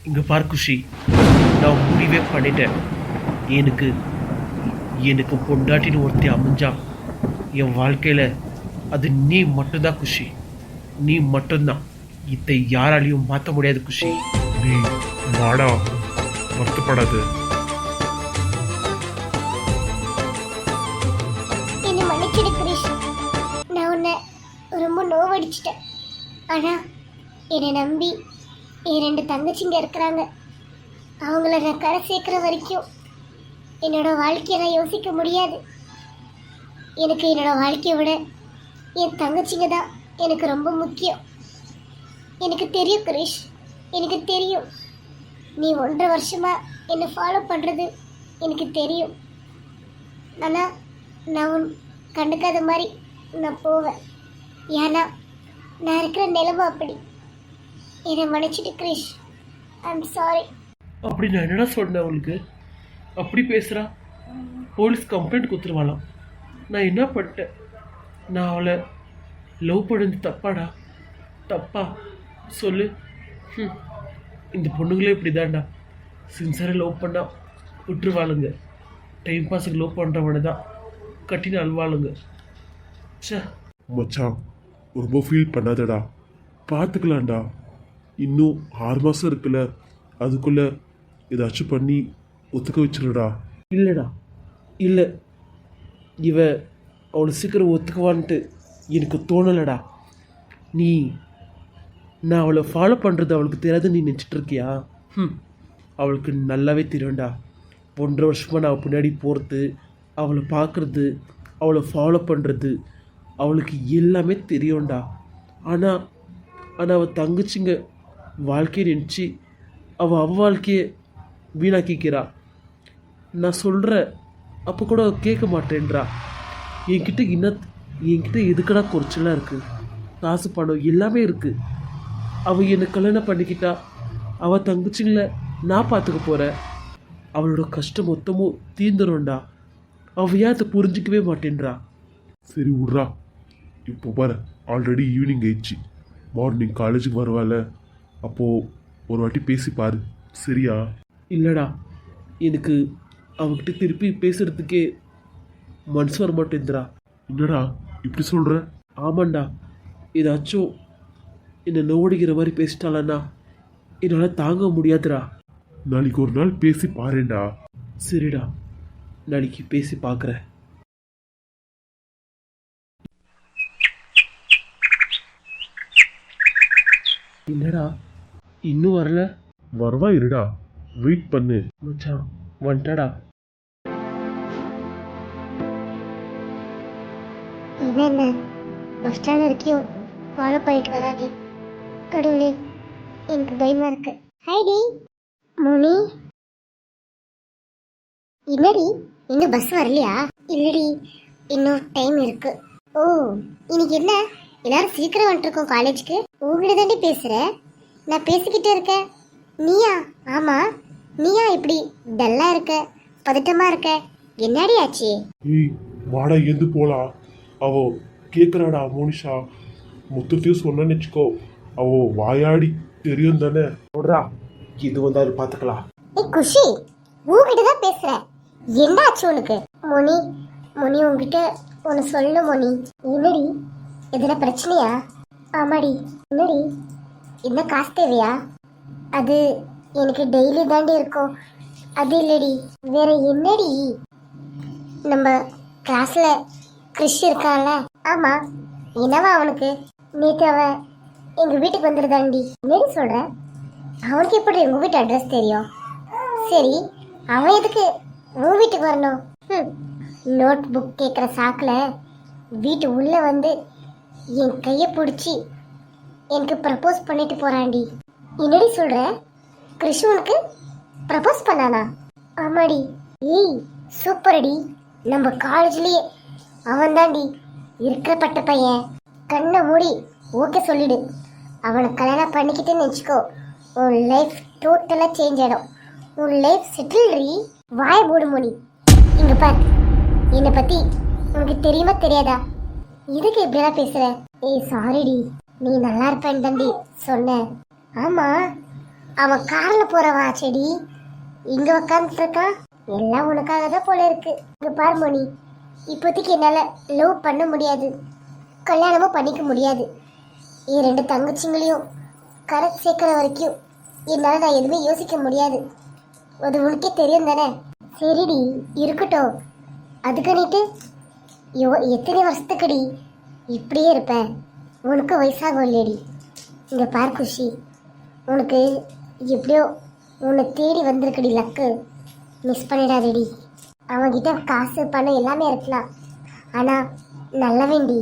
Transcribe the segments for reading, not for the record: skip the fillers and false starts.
இங்கே பார் குஷி, நான் முடிவே பண்ணிட்டேன். எனக்கு எனக்கு பொண்டாட்டின்னு ஒருத்தி அமைஞ்சா என் வாழ்க்கையில் அது நீ மட்டும்தான் குஷி. நீ மட்டும்தான். இதை யாராலையும் மாற்ற முடியாது குஷி. நீ வாடா, வருத்தப்படாது. என்னை மன்னிச்சிடு கிரிஷ். நான் உன்னை ரொம்ப நோவடிச்சிட்டேன். ஆனால் என்னை நம்பி என் 2 தங்கச்சிங்க இருக்கிறாங்க. அவங்கள நான் கரை சேர்க்குற வரைக்கும் என்னோட வாழ்க்கையை நான் யோசிக்க முடியாது. எனக்கு என்னோட வாழ்க்கையை விட என் தங்கச்சிங்க தான் எனக்கு ரொம்ப முக்கியம். எனக்கு தெரியும் கிரிஷ், எனக்கு தெரியும். நீ 1.5 வருஷமா என்னை ஃபாலோ பண்ணுறது எனக்கு தெரியும். ஆனால் நான் உன் கண்டுக்காத மாதிரி நான் போவேன். ஏன்னா நான் இருக்கிற நிலைமை அப்படி. என்னை மன்னிச்சிட்டு கிரிஷ். I'm sorry. அப்படி நான் என்னடா சொன்னேன் அவளுக்கு? அப்படி பேசுகிறா. போலீஸ் கம்ப்ளைண்ட் கொடுத்துருவாளாம். நான் என்ன பண்ணிட்டேன்? நான் அவளை லவ் பண்ணது தப்பாடா? தப்பா சொல்லு. இந்த பொண்ணுங்களே இப்படி தான்டா. சின்சராக லவ் பண்ணால் விட்டுருவாளுங்க. டைம் பாஸுக்கு லவ் பண்ணுறவனை தான் கட்டின்னு அழுவாளுங்க. சே மச்சான், ரொம்ப ஃபீல் பண்ணாதடா, பார்த்துக்கலாம்டா. இன்னும் 6 மாதம் இருக்குல்ல, அதுக்குள்ளே ஏதாச்சும் பண்ணி ஒத்துக்க வச்சிருடா. இல்லைடா, இல்லை. இவ அவளை சீக்கிரம் ஒத்துக்குவான்ட்டு எனக்கு தோணலைடா. நான் அவளை ஃபாலோ பண்ணுறது அவளுக்கு தெரியாது நீ நினச்சிட்டு இருக்கியா? அவளுக்கு நல்லாவே தெரியும்டா. 1.5 வருஷமாக நான் பின்னாடி போகிறது, அவளை பார்க்குறது, அவளை ஃபாலோ பண்ணுறது அவளுக்கு எல்லாமே தெரியும்டா. ஆனால் அவள் தங்கச்சிங்க வாழ்க்கையை நினச்சி அவள் வாழ்க்கையை வீணாக்கிக்கிறா. நான் சொல்கிற அப்போ கூட கேட்க மாட்டேன்றா. என்கிட்ட எதுக்கடா குறைச்சலாக இருக்குது? காசு பணம் எல்லாமே இருக்குது. அவள் என்னை கல்யாணம் பண்ணிக்கிட்டா அவள் தங்கச்சிங்கள நான் பார்த்துக்க போகிறேன். அவளோட கஷ்டம் மொத்தமும் தீந்துரும்டா. அவள் ஏன் அதை புரிஞ்சிக்கவே மாட்டேன்றா. சரி விட்றா. இப்போ பாரு, ஆல்ரெடி ஈவினிங் ஆயிடுச்சு. மார்னிங் காலேஜுக்கு வருவாள். அப்போது ஒரு வாட்டி பேசி பாரு, சரியா? இல்லைடா, எனக்கு அவகிட்ட திருப்பி பேசுகிறதுக்கே மனசு வர மாட்டேங்கிறா. என்னடா இப்படி சொல்கிற? ஆமாண்டா, ஏதாச்சும் என்னை நோடிக்கிற மாதிரி பேசிட்டாலண்ணா என்னால் தாங்க முடியாதுடா. நாளைக்கு ஒரு நாள் பேசி பாருடா. சரிடா, நாளைக்கு பேசி பார்க்குறேன். என்னடா இன்னும் வரல? வருவா, இருடா, வெயிட் பண்ணு. மச்சான் வந்துட்டாடா. என்ன பஸ் ஸ்டாண்ட் வரைக்கும் ஃபாலோ பண்ணிட்டு வராது. கடவுளே, எனக்கு பயமா இருக்கு. ஹைடி மோனி, என்னடி இன்னும் பஸ் வரலையா? இல்லடி, இன்னும் டைம் இருக்கு. ஓ, இன்னைக்கு என்ன எல்லாரும் சீக்கிரம் வந்துருக்கோம் காலேஜுக்கு. உங்ககிட்ட தாண்டி பேசுறேன். நான் பேசிக்கிட்டே இருக்கேன். நீயா? ஆமா, நீயா இப்படி டல்லா இருக்க, பதட்டமா இருக்க? என்னடி ஆச்சு? ஏய் வாடா, எந்து போலாம். அவ கேட்குறாடா மோனிஷா. மொத்தத்தையும் சொன்னேன்னு வச்சுக்கோ, அவ வாயாடி தெரியும் தானே. சொல்றா, இது வந்தாலும் பார்த்துக்கலாம். ஏய் குஷி, உங்ககிட்ட தான் பேசுறேன். என்ன ஆச்சு உனக்கு? மோனி, மோனி உங்ககிட்ட ஒன்று சொல்லு மோனி. என்னடி, எதுனா பிரச்சனையா? ஆமாடி. என்னடி, என்ன காசு தேவையா? அது எனக்கு டெய்லி தாண்டி இருக்கும். அது இல்லடி, வேற என்னடி? நம்ம கிளாஸ்ல கிறிஷ் இருக்கான்ல? ஆமா, என்னவா அவனுக்கு? நேற்று அவன் எங்க வீட்டுக்கு வந்துருதாண்டி. என்னடி சொல்ற? அவனுக்கு எப்படி உங்க வீட்டு அட்ரஸ் தெரியும்? சரி, அவன் எதுக்கு உன் வீட்டுக்கு வரணும்? நோட் புக் கேட்குற சாக்கில் வீட்டு உள்ள வந்து என் கையை பிடிச்சி எனக்கு ப்ரப்போஸ் பண்ணிட்டு போறான்டி. என்னடி சொல்ற? கிறிஷ் உனக்கு ப்ரப்போஸ் பண்ணானா? ஆமாடி. ஏய் சூப்பரடி. நம்ம காலேஜ்லயே அவன் தாண்டி இருக்கிற பட்ட பையன். கண்ணை மூடி ஓகே சொல்லிடு. அவனை கல்யாணம் பண்ணிக்கிட்டேன்னு வச்சுக்கோ, உன் லைஃப் டோட்டலாக சேஞ்ச் ஆகிடும். உன் லைஃப் செட்டில்ரி. வாய் மூடு மோனி. இங்க பார், என்னை பத்தி உனக்கு தெரியுமா தெரியாதா? இதுக்கு எப்படிலாம் பேசுற? ஏய் சாரிடி, நீ நல்லா இருப்பேன்னு தாண்டி சொன்ன. ஆமா, அவன் கார்ல போறவா செடி இங்க உட்காந்துட்டு இருக்கான். எல்லாம் உனக்காக தான் போல இருக்கு. இங்க பாரு மணி, இப்போதைக்கு என்னால லவ் பண்ண முடியாது, கல்யாணமும் பண்ணிக்க முடியாது. என் 2 தங்கச்சிங்களையும் கரை சேர்க்கிற வரைக்கும் என்னால நான் எதுவுமே யோசிக்க முடியாது. அது உனக்கே தெரியும் தானே. சரிடி, இருக்கட்டும். அதுக்குன்னிட்டு எத்தனை வருஷத்துக்குடி இப்படியே இருப்பேன்? உனக்கு வயசாகும் இல்லையடி. இங்க பார் குஷி, உனக்கு எப்படியோ உன்னை தேடி வந்திருக்குடி லக்கு. மிஸ் பண்ணிடாதடி. அவன்கிட்ட காசு பணம் எல்லாமே இருக்கலாம், ஆனால் நல்லவன்டி,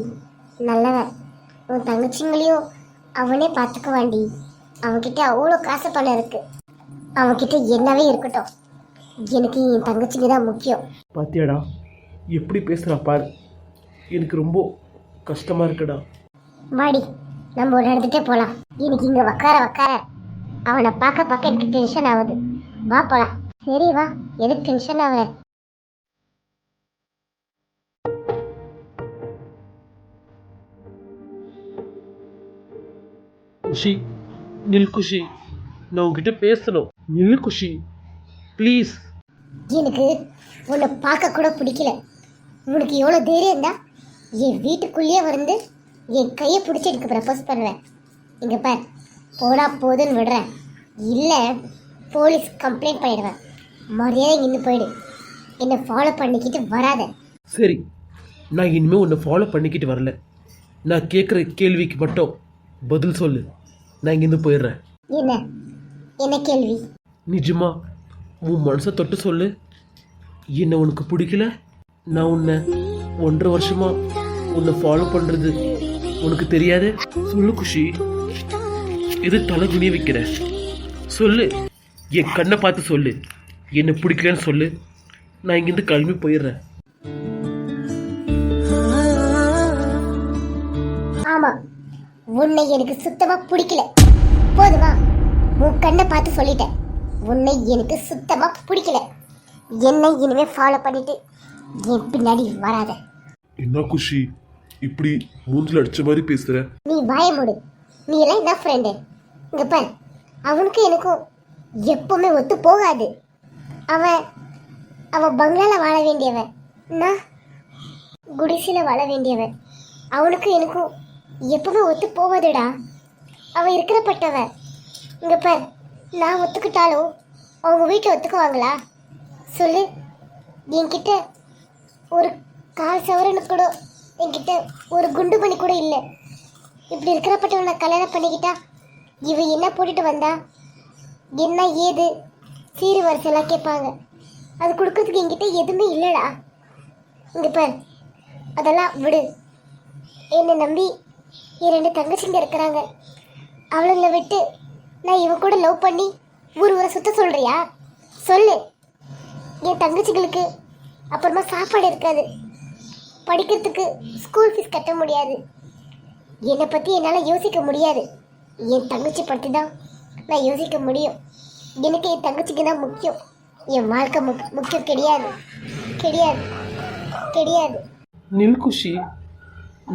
நல்லவன். உன் தங்கச்சிங்களையும் அவனே பார்த்துக்குவான்டி. அவன்கிட்ட அவ்வளோ காசு பணம் இருக்கு. அவன்கிட்ட என்னவே இருக்கட்டும், எனக்கு என் தங்கச்சிங்க தான் முக்கியம். பாத்தியாடா எப்படி பேசுகிறா பாரு. எனக்கு ரொம்ப கஷ்டமாக இருக்குடா. வாடி, நம்ம ஒரு இடத்துட்டே போகலாம். எனக்கு இங்கே உக்கார அவனை பார்க்க எனக்கு டென்ஷன் ஆகுது. வா போகலாம். சரி வா, எதுக்கு டென்ஷன் ஆகுற? குஷி, நில் குஷி, நான் உங்ககிட்ட பேசணும். நில் குஷி ப்ளீஸ். எனக்கு உன்னை பார்க்க கூட பிடிக்கல. உனக்கு எவ்வளோ தைரியம் தான் என் வீட்டுக்குள்ளேயே வந்து என் கையை பிடிச்சி எனக்கு ப்ரப்போஸ் பண்ணுவேன். இங்கே பார், போனா போதுன்னு விடுறேன், இல்லை போலீஸ் கம்ப்ளைண்ட் பண்ணிடுவேன். மரியாதை இங்கே போயிடு. என்னை ஃபாலோ பண்ணிக்கிட்டு வராத. சரி, நான் இனிமேல் உன்னை ஃபாலோ பண்ணிக்கிட்டு வரல. நான் கேட்குற கேள்விக்கு மட்டும் பதில் சொல்லு. நான் இங்கேருந்து போயிடுறேன். என்ன என்ன கேள்வி? நிஜமா உன் மனசை தொட்டு சொல்லு. என்ன உனக்கு பிடிக்கல? நான் உன்னை 1.5 வருஷமா உன்னை ஃபாலோ பண்ணுறது உனக்கு தெரியாது? சொல்லு குஷி, எது தலை குனிய வைக்கிற? சொல்லு, என் கண்ணை பார்த்து சொல்லு. என்ன பிடிக்கலன்னு சொல்லு. நான் இங்கேருந்து கிளம்பி போயிடுறேன். ஆமா, உன்னை எனக்கு சுத்தமா பிடிக்கல. போதுமா? உன் கண்ணை பார்த்து சொல்லிட்டேன். உன்னை எனக்கு சுத்தமா பிடிக்கல. என்னை இனிமே ஃபாலோ பண்ணிட்டு என் பின்னாடி வராத. என்ன குஷி இப்படி மூஞ்சில் அடிச்ச மாதிரி பேசுற? நீ வாய மூடு. நீ எல்லாம் என்ன ஃப்ரெண்டு? இங்க பாரு, அவனுக்கு எனக்கும் எப்பவுமே ஒத்து போகாது. அவன் அவன் பங்களால வாழ வேண்டியவன், நான் குடிசையில வாழ வேண்டியவன். அவனுக்கு எனக்கும் எப்பவுமே ஒத்து போவாதுடா. அவன் இருக்கிறப்பட்டவன். இங்க பாரு, நான் ஒத்துக்கிட்டாலும் அவங்க வீட்டில் ஒத்துக்குவாங்களா சொல்லு? என்கிட்ட ஒரு 1/4 சவரனு கூட, என்கிட்ட ஒரு குண்டு மணி கூட இல்லை. இப்படி இருக்கிறப்பட்டவன் நான் கல்யாணம் பண்ணிக்கிட்டா இவ என்ன போட்டுட்டு வந்தா, என்ன ஏது சீரு வரிசையெல்லாம் கேட்பாங்க. அது கொடுக்கறதுக்கு என்கிட்ட எதுவுமே இல்லைடா. இங்கே பாரு, அதெல்லாம் விடு. என்னை நம்பி என் 2 தங்கச்சிங்க இருக்கிறாங்க. அவளுங்களை விட்டு நான் இவன் கூட லவ் பண்ணி ஊரை சுத்த சொல்றியா? சொல்லு. என் தங்கச்சிகளுக்கு அப்புறமா சாப்பாடு இருக்காது, படிக்கிறதுக்கு ஸ்கூல் ஃபீஸ் கட்ட முடியாது. என்னை பற்றி என்னால் யோசிக்க முடியாது. என் தங்கச்சி பற்றி தான் நான் யோசிக்க முடியும். எனக்கு என் தங்கச்சிக்கு தான் முக்கியம். என் வாழ்க்கை முக்கியம் கிடையாது, கிடையாது, கிடையாது. நில் குஷி,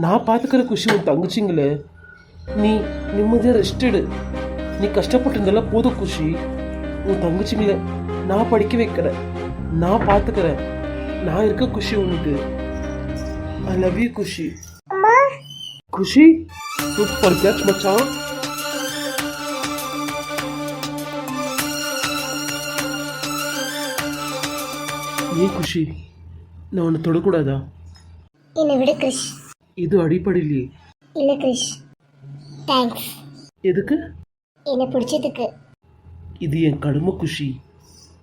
நான் பார்த்துக்கிற குஷி உன் தங்கச்சிங்கள. நீ நிம்மதியாக ரெஸ்ட் எடு. நீ கஷ்டப்பட்டு இருந்தாலும் போதும் குஷி. உன் தங்கச்சிங்கள நான் படிக்க வைக்கிறேன், நான் பார்த்துக்கிறேன். நான் இருக்க குஷி உனக்கு. ஐ லவ் யூ குஷி. அம்மா, குஷி, சூப்பர் கேட்ச் மச்சான். ஏ குஷி, நான் உன்னை தொடக்கூடாதா? என்னை விடு கிரிஷ். இது அடிப்படையிலே. இல்லை கிரிஷ், தேங்க்ஸ். எதுக்கு? என்னை பிடிச்சதுக்கு. இது என் கடமை குஷி.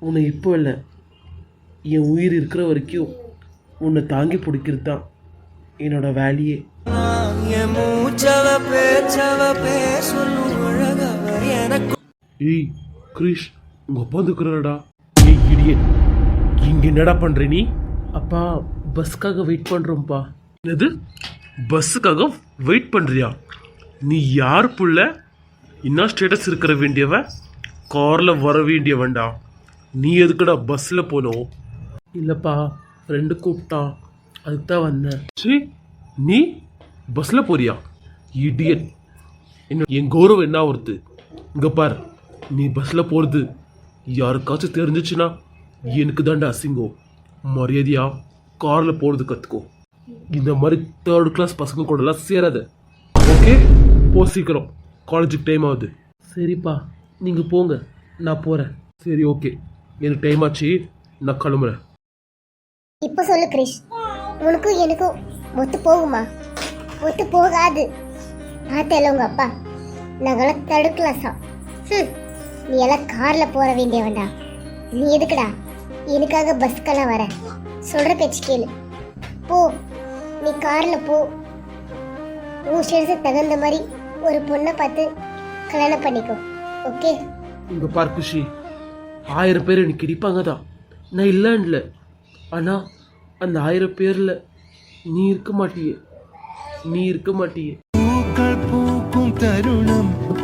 உன்னை இப்போ இல்லை, என் உயிர் இருக்கிற வரைக்கும் உன்னை தாங்கி பிடிக்கிறது தான் என்னோட வேலையே. ஏய் கிரிஷ், உங்க அப்பா வந்துக்கிறாடா. ஏய் இடியட், இங்க என்னடா பண்ற நீ? அப்பா, பஸ்க்காக வெயிட் பண்றோம்ப்பா. என்னது, பஸ்ஸுக்காக வெயிட் பண்றியா? நீ யார் புள்ள? என்ன ஸ்டேட்டஸ் இருக்கிற வேண்டியவ? கார்ல வர வேண்டியவன்டா. நீ எதுக்குடா பஸ்ல போனோம்? இல்லப்பா, ஃப்ரெண்டு கூப்பிட்டான், அதுக்கு தான் வந்தேன். சரி, நீ பஸ்ல போறியா? இடியட். என் கௌரவம் என்ன ஒருத்து? இங்க பார், நீ பஸ்ஸில் போகிறது யாருக்காச்சும் தெரிஞ்சிச்சுன்னா எனக்கு தாண்டா அசிங்கம். மரியாதையா காரில் போகிறது கற்றுக்கோ. இந்த மாதிரி 3rd கிளாஸ் பசங்க கூடலாம் சேராத. ஓகே, போ சீக்கிரம், காலேஜுக்கு டைம் ஆகுது. சரிப்பா, நீங்கள் போங்க, நான் போகிறேன். சரி ஓகே, எனக்கு டைம் ஆச்சு, நான் கிளம்புறேன். இப்போ சொல்லு கிரிஷ், உனக்கும் எனக்கும் ஒத்து போகுமா? ஒத்து போகாது. பார்த்தேல உங்க அப்பா, நாங்களாம் 3rd கிளாஸா. நீ எல்லாம் கார்ல போற வேண்டியவன்டா. நீ எதுக்குடா எனக்காக பஸ்க்கெல்லாம் வர? சொல்ற பேச்சு கேளு, போ. நீ கார்ல போ. உன் ஸ்டேட்டஸுக்கு தகுந்த மாதிரி ஒரு பொண்ணை பார்த்து கல்யாணம் பண்ணிக்கோ. ஓகே? இங்கே பார் குஷி, 1000 பேர் எனக்கு கிடைப்பாங்க தான், நான் இல்லைன்னு இல்லை. ஆனால் அந்த 1000 பேரில் நீ இருக்க மாட்டியே. பூக்கள் பூக்கும் தருணம்